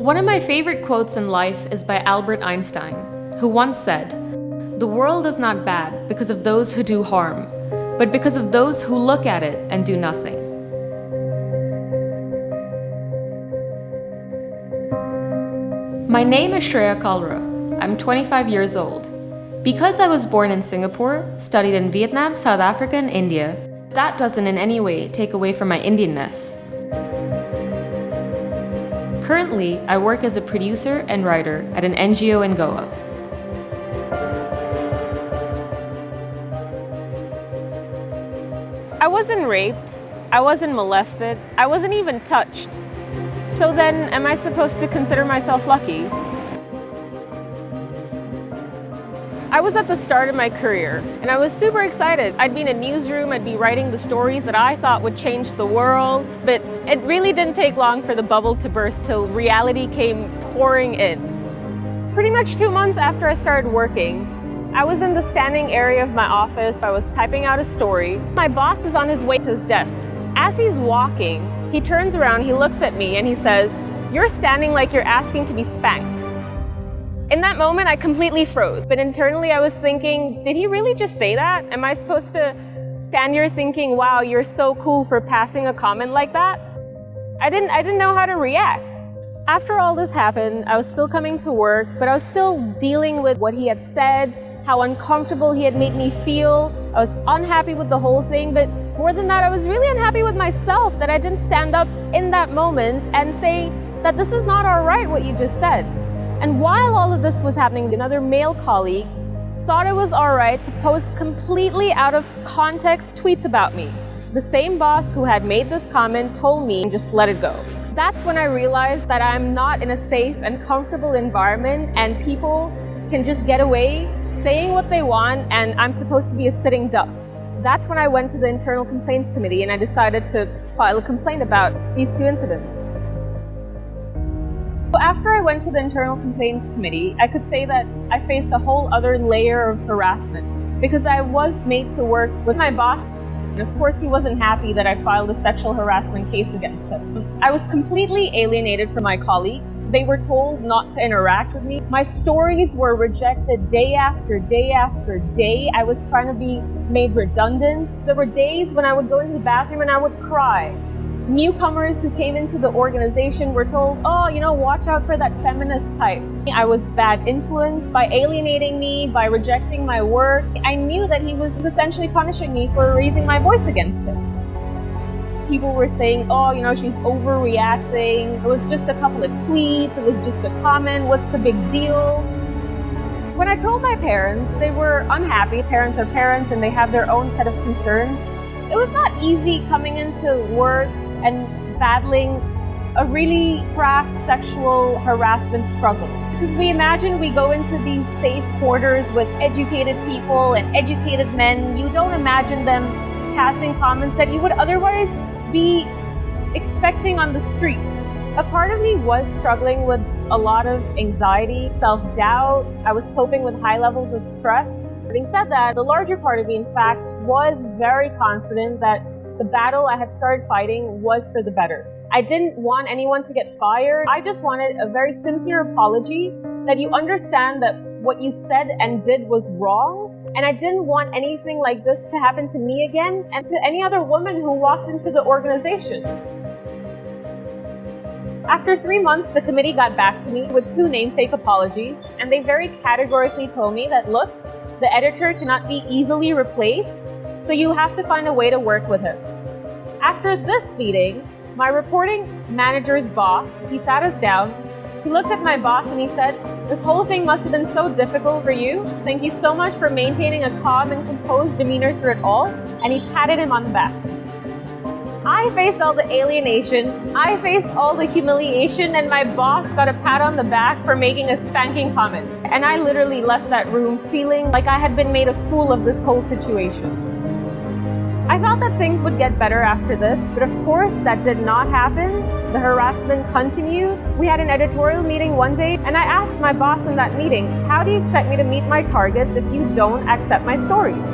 One of my favorite quotes in life is by Albert Einstein, who once said, "The world is not bad because of those who do harm, but because of those who look at it and do nothing." My name is Shreya Kalra. I'm 25 years old. Because I was born in Singapore, studied in Vietnam, South Africa, and India, that doesn't in any way take away from my Indianness. Currently, I work as a producer and writer at an NGO in Goa. I wasn't raped, I wasn't molested, I wasn't even touched. So then, am I supposed to consider myself lucky? I was at the start of my career, and I was super excited. I'd be in a newsroom, I'd be writing the stories that I thought would change the world, but it really didn't take long for the bubble to burst till reality came pouring in. Pretty much 2 months after I started working, I was in the standing area of my office. I was typing out a story. My boss is on his way to his desk. As he's walking, he turns around, he looks at me, and he says, "You're standing like you're asking to be spanked." In that moment, I completely froze, but internally I was thinking, did he really just say that? Am I supposed to stand here thinking, wow, you're so cool for passing a comment like that? I didn't know how to react. After all this happened, I was still coming to work, but I was still dealing with what he had said, how uncomfortable he had made me feel. I was unhappy with the whole thing, but more than that, I was really unhappy with myself that I didn't stand up in that moment and say that this is not all right what you just said. And while all of this was happening, another male colleague thought it was all right to post completely out of context tweets about me. The same boss who had made this comment told me, just let it go. That's when I realized that I'm not in a safe and comfortable environment and people can just get away saying what they want and I'm supposed to be a sitting duck. That's when I went to the Internal Complaints Committee and I decided to file a complaint about these two incidents. After I went to the Internal Complaints Committee, I could say that I faced a whole other layer of harassment because I was made to work with my boss. And of course, he wasn't happy that I filed a sexual harassment case against him. I was completely alienated from my colleagues. They were told not to interact with me. My stories were rejected day after day after day. I was trying to be made redundant. There were days when I would go into the bathroom and I would cry. Newcomers who came into the organization were told, watch out for that feminist type. I was bad influence by alienating me, by rejecting my work. I knew that he was essentially punishing me for raising my voice against him. People were saying, she's overreacting. It was just a couple of tweets. It was just a comment. What's the big deal? When I told my parents, they were unhappy. Parents are parents and they have their own set of concerns. It was not easy coming into work and battling a really crass sexual harassment struggle. Because we imagine we go into these safe quarters with educated people and educated men. You don't imagine them passing comments that you would otherwise be expecting on the street. A part of me was struggling with a lot of anxiety, self-doubt. I was coping with high levels of stress. Having said that, the larger part of me, in fact, was very confident that the battle I had started fighting was for the better. I didn't want anyone to get fired. I just wanted a very sincere apology that you understand that what you said and did was wrong. And I didn't want anything like this to happen to me again and to any other woman who walked into the organization. After 3 months, the committee got back to me with 2 namesake apologies, and they very categorically told me that, look, the editor cannot be easily replaced, so you have to find a way to work with him. After this meeting, my reporting manager's boss, he sat us down, he looked at my boss and he said, "This whole thing must have been so difficult for you. Thank you so much for maintaining a calm and composed demeanor through it all," and he patted him on the back. I faced all the alienation, I faced all the humiliation, and my boss got a pat on the back for making a spanking comment. And I literally left that room feeling like I had been made a fool of this whole situation. I thought that things would get better after this, but of course that did not happen. The harassment continued. We had an editorial meeting one day, and I asked my boss in that meeting, "How do you expect me to meet my targets if you don't accept my stories?"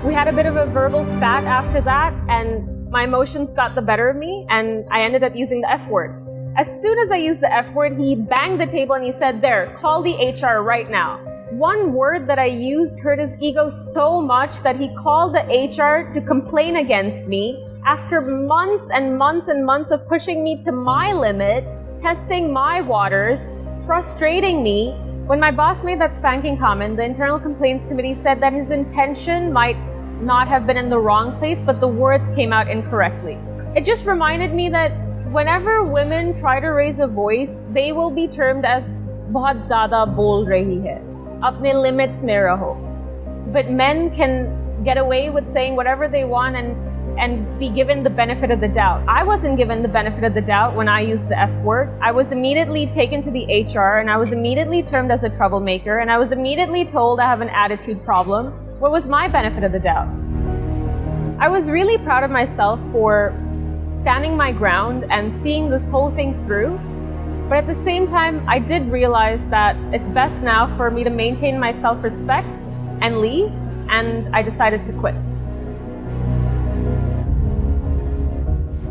We had a bit of a verbal spat after that, and my emotions got the better of me, and I ended up using the F word. As soon as I used the F word, he banged the table and he said, "There, call the HR right now." One word that I used hurt his ego so much that he called the HR to complain against me after months and months and months of pushing me to my limit, testing my waters, frustrating me. When my boss made that spanking comment, the Internal Complaints Committee said that his intention might not have been in the wrong place, but the words came out incorrectly. It just reminded me that whenever women try to raise a voice, they will be termed as "bahut zyada bol rahi hai." Apne limits mein raho. But men can get away with saying whatever they want and be given the benefit of the doubt. I wasn't given the benefit of the doubt when I used the F word. I was immediately taken to the HR and I was immediately termed as a troublemaker and I was immediately told I have an attitude problem. What was my benefit of the doubt? I was really proud of myself for standing my ground and seeing this whole thing through. But at the same time, I did realize that it's best now for me to maintain my self-respect and leave, and I decided to quit.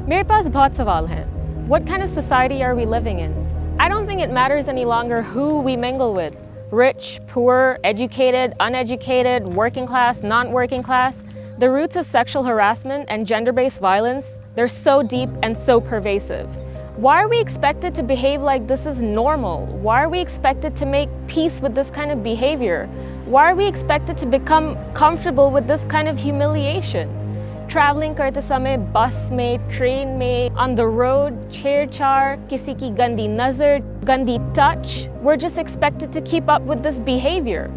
मेरे पास बहुत सवाल हैं. What kind of society are we living in? I don't think it matters any longer who we mingle with. Rich, poor, educated, uneducated, working class, non-working class. The roots of sexual harassment and gender-based violence, they're so deep and so pervasive. Why are we expected to behave like this is normal? Why are we expected to make peace with this kind of behavior? Why are we expected to become comfortable with this kind of humiliation? Traveling करते समय bus में, train में, on the road, छेड़छाड़, किसी की गंदी नज़र, गंदी touch. We're just expected to keep up with this behavior.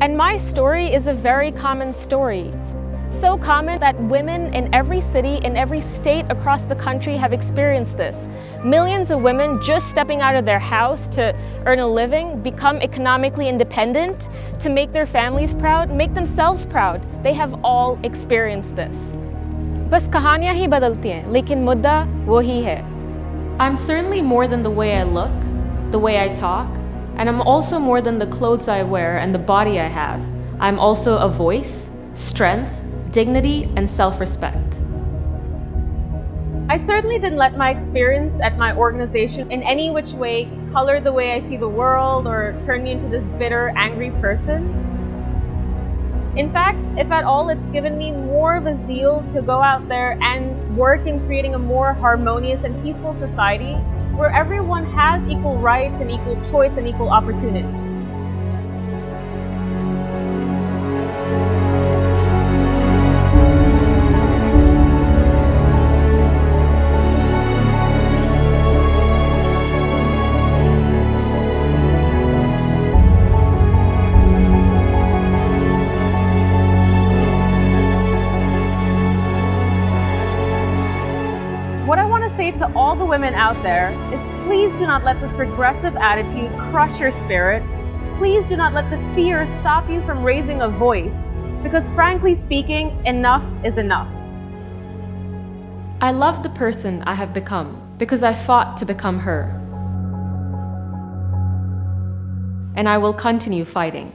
And my story is a very common story. So common that women in every city, in every state across the country have experienced this. Millions of women just stepping out of their house to earn a living, become economically independent, to make their families proud, make themselves proud. They have all experienced this. बस कहानियाँ ही बदलती हैं, लेकिन मुद्दा वही है. I'm certainly more than the way I look, the way I talk, and I'm also more than the clothes I wear and the body I have. I'm also a voice, strength, dignity, and self-respect. I certainly didn't let my experience at my organization in any which way color the way I see the world or turn me into this bitter, angry person. In fact, if at all, it's given me more of a zeal to go out there and work in creating a more harmonious and peaceful society where everyone has equal rights and equal choice and equal opportunity. What I want to say to all the women out there is please do not let this regressive attitude crush your spirit. Please do not let the fear stop you from raising a voice, because frankly speaking, enough is enough. I love the person I have become because I fought to become her. And I will continue fighting.